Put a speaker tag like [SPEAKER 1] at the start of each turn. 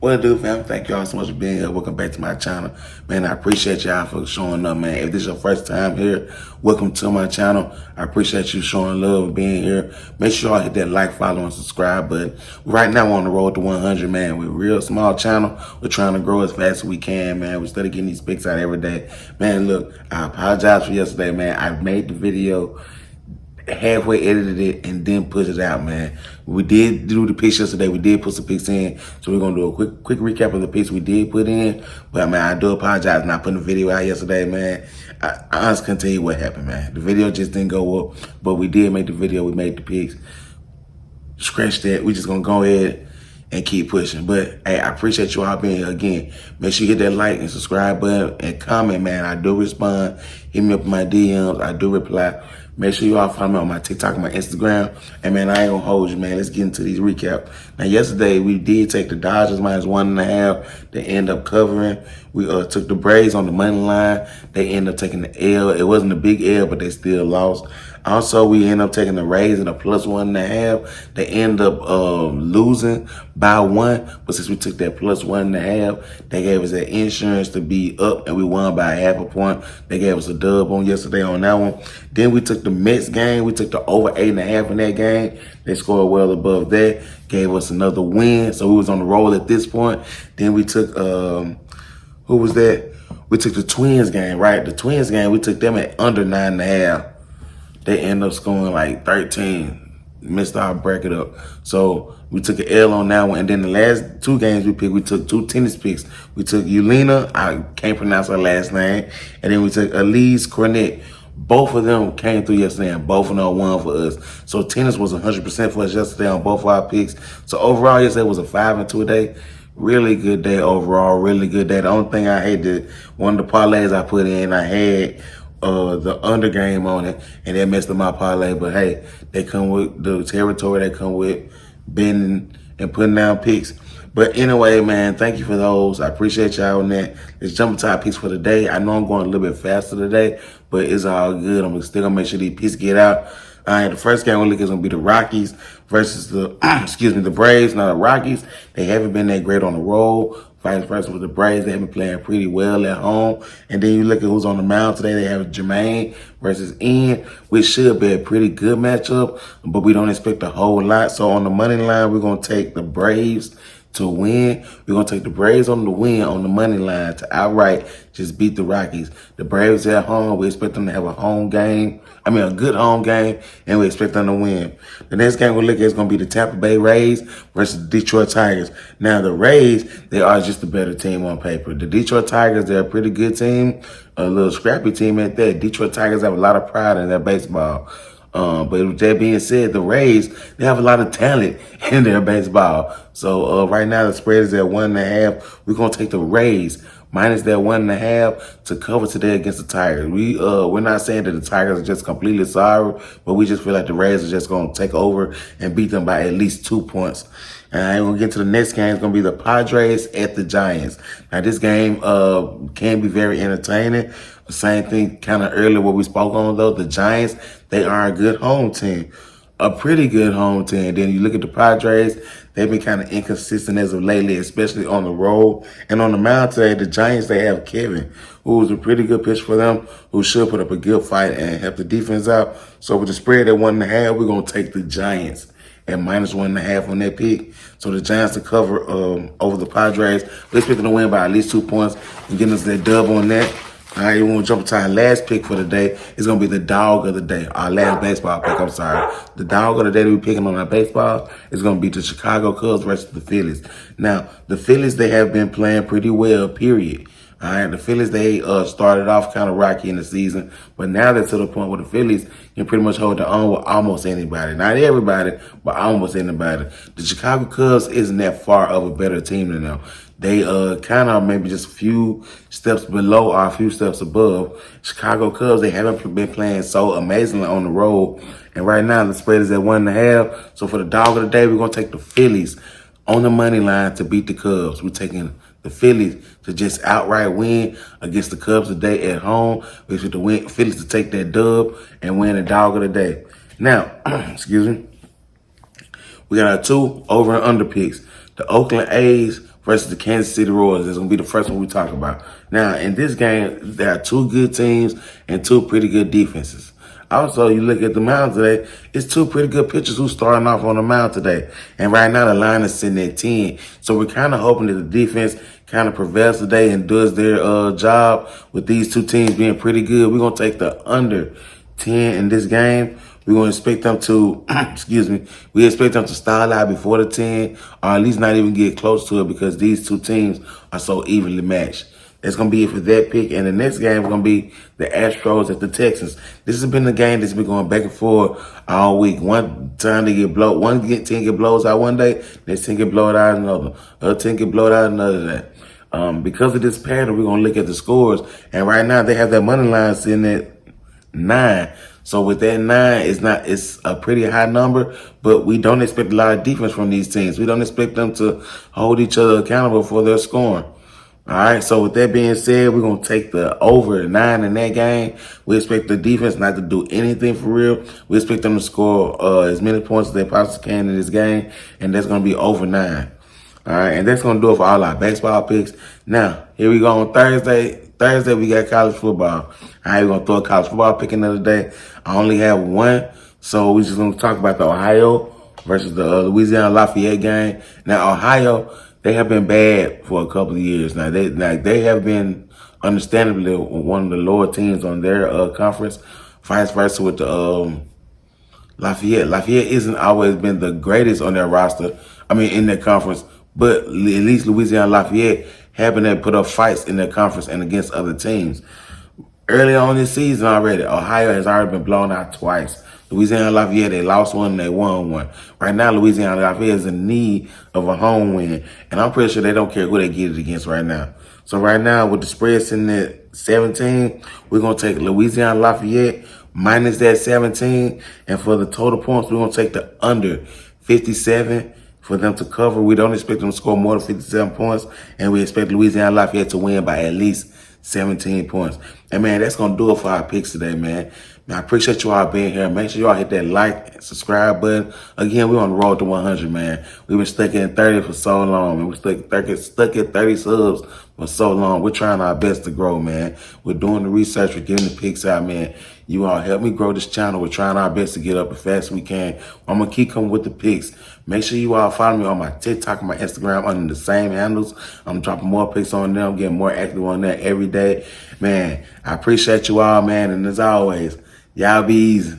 [SPEAKER 1] What it do, fam? Thank y'all so much for being here. Welcome back to my channel. Man, I appreciate y'all for showing up, man. If this is your first time here, welcome to my channel. I appreciate you showing love and being here. Make sure y'all hit that like, follow, and subscribe button. Right now, we're on the road to 100, man. We're a real small channel. We're trying to grow as fast as we can, man. We're still getting these pics out every day. Man, look, I apologize for yesterday, man. I made the video, halfway edited it, and then put it out, man. We did do the pics yesterday. We did put some pics in, so we're gonna do a quick recap of the pics we did put in. But man, I do apologize for not putting the video out yesterday, man. I honestly can't tell you what happened, man. The video just didn't go up, but we did make the video. We made the pics. Scratch that. We just gonna go ahead and keep pushing. But hey, I appreciate you all being here again. Make sure you hit that like and subscribe button and comment, man. I do respond. Hit me up in my DMs. I do reply. Make sure you all follow me on my TikTok and my Instagram. And man, I ain't gonna hold you, man. Let's get into these recap. Now, yesterday we did take the Dodgers -1.5. They end up covering. We took the Braves on the money line. They end up taking the L. It wasn't a big L, but they still lost. Also, we end up taking the Rays at a +1.5. They end up losing by 1, but since we took that +1.5, they gave us that insurance to be up, and we won by ½ a point. They gave us a dub on yesterday on that one. Then we took the Mets game. We took the over 8.5 in that game. They scored well above that, gave us another win, so we was on the roll at this point. Then we took, who was that? We took the Twins game, right? The Twins game, we took them at under 9.5. They end up scoring like 13. Missed our bracket up. So we took an L on that one. And then the last 2 games we picked, we took 2 tennis picks. We took Yelena, I can't pronounce her last name. And then we took Elise Cornet. Both of them came through yesterday, and both of them won for us. So tennis was 100% for us yesterday on both of our picks. So overall, yesterday was a 5-2 day. Really good day overall, really good day. The only thing I hated, one of the parlays I put in, I had the under game on it, and that messed up my parlay. But hey, they come with the territory. They come with bending and putting down picks. But anyway, man, thank you for those. I appreciate y'all on that. Let's jump into our picks for the day. I know I'm going a little bit faster today, but it's all good. I'm still gonna make sure these picks get out. All right, the first game we're looking at is gonna be the Rockies versus the the Braves. Now the Rockies, they haven't been that great on the road. Vice versa with the Braves, they have been playing pretty well at home. And then you look at who's on the mound today. They have Jermaine versus Ian, which should be a pretty good matchup, but we don't expect a whole lot. So on the money line, we're gonna take the Braves to win. We're going to take the Braves on the win on the money line to outright just beat the Rockies. The Braves are at home. We expect them to have a good home game, and we expect them to win. The next game we'll look at is going to be the Tampa Bay Rays versus the Detroit Tigers. Now, the Rays, they are just a better team on paper. The Detroit Tigers, they're a pretty good team, a little scrappy team at that. Detroit Tigers have a lot of pride in their baseball. But with that being said, the Rays, they have a lot of talent in their baseball. So right now the spread is at 1.5. We're gonna take the Rays minus that 1.5 to cover today against the Tigers. We're not saying that the Tigers are just completely sorry, but we just feel like the Rays are just gonna take over and beat them by at least 2 points. And we'll get to the next game. It's going to be the Padres at the Giants. Now, this game can be very entertaining. Same thing kind of earlier what we spoke on, though. The Giants, they are a good home team, a pretty good home team. Then you look at the Padres, they've been kind of inconsistent as of lately, especially on the road. And on the mound today, the Giants, they have Kevin, who was a pretty good pitch for them, who should put up a good fight and help the defense out. So with the spread at 1.5, we're going to take the Giants at -1.5 on that pick. So the Giants to cover over the Padres. We're expecting to win by at least 2 points and getting us that dub on that. All right, we want to jump to our last pick for the day. It's going to be the dog of the day. Our last baseball pick, I'm sorry. The dog of the day that we're picking on our baseball is going to be the Chicago Cubs versus the Phillies. Now, the Phillies, they have been playing pretty well, period. All right, the Phillies, they started off kind of rocky in the season, but now they're to the point where the Phillies can pretty much hold their own with almost anybody. Not everybody, but almost anybody. The Chicago Cubs isn't that far of a better team than them. They kind of maybe just a few steps below or a few steps above. Chicago Cubs, they haven't been playing so amazingly on the road. And right now, the spread is at 1.5. So for the dog of the day, we're going to take the Phillies on the money line to beat the Cubs. We're taking the Phillies to just outright win against the Cubs today at home. We expect the Phillies to take that dub and win the dog of the day. Now, excuse me, we got our 2 over and under picks. The Oakland A's versus the Kansas City Royals. That's going to be the first one we talk about. Now, in this game, there are two good teams and two pretty good defenses. Also, you look at the mound today, it's two pretty good pitchers who's starting off on the mound today. And right now, the line is sitting at 10. So we're kind of hoping that the defense kind of prevails today and does their job with these two teams being pretty good. We're going to take the under 10 in this game. We're going to expect them to, we expect them to style out before the 10 or at least not even get close to it because these two teams are so evenly matched. That's going to be it for that pick. And the next game is going to be the Astros at the Texans. This has been the game that's been going back and forth all week. One time they get blown, team get blows out one day, next team get blown out another. Other team get blown out another day. Because of this pattern, we're going to look at the scores. And right now they have that money line sitting at 9. So with that 9, it's a pretty high number, but we don't expect a lot of defense from these teams. We don't expect them to hold each other accountable for their scoring. All right, so with that being said, we're going to take the over 9 in that game. We expect the defense not to do anything for real. We expect them to score as many points as they possibly can in this game, and that's going to be over 9. All right, and that's going to do it for all our baseball picks. Now, here we go on Thursday. Thursday, we got college football. All right, we're going to throw a college football pick another day. I only have one, so we're just going to talk about the Ohio versus the Louisiana Lafayette game. Now, Ohio, they have been bad for a couple of years now. They have been understandably one of the lower teams on their conference. Vice versa with the Lafayette. Lafayette isn't always been the greatest on their roster. I mean, in their conference, but at least Louisiana Lafayette have been able to put up fights in their conference and against other teams. Early on this season already, Ohio has already been blown out twice. Louisiana Lafayette, they lost one and they won one. Right now, Louisiana Lafayette is in need of a home win. And I'm pretty sure they don't care who they get it against right now. So right now, with the spread sitting at 17, we're going to take Louisiana Lafayette minus that 17. And for the total points, we're going to take the under 57 for them to cover. We don't expect them to score more than 57 points. And we expect Louisiana Lafayette to win by at least 17 points. And, man, that's going to do it for our picks today, man. I appreciate you all being here. Make sure you all hit that like and subscribe button. Again, we're on the road to 100, man. We've been stuck in 30 for so long, man. We're stuck at 30 subs for so long. We're trying our best to grow, man. We're doing the research. We're getting the picks out, man. You all help me grow this channel. We're trying our best to get up as fast as we can. I'm going to keep coming with the picks. Make sure you all follow me on my TikTok and my Instagram under the same handles. I'm dropping more picks on them, getting more active on that every day. Man, I appreciate you all, man. And as always, y'all be easy.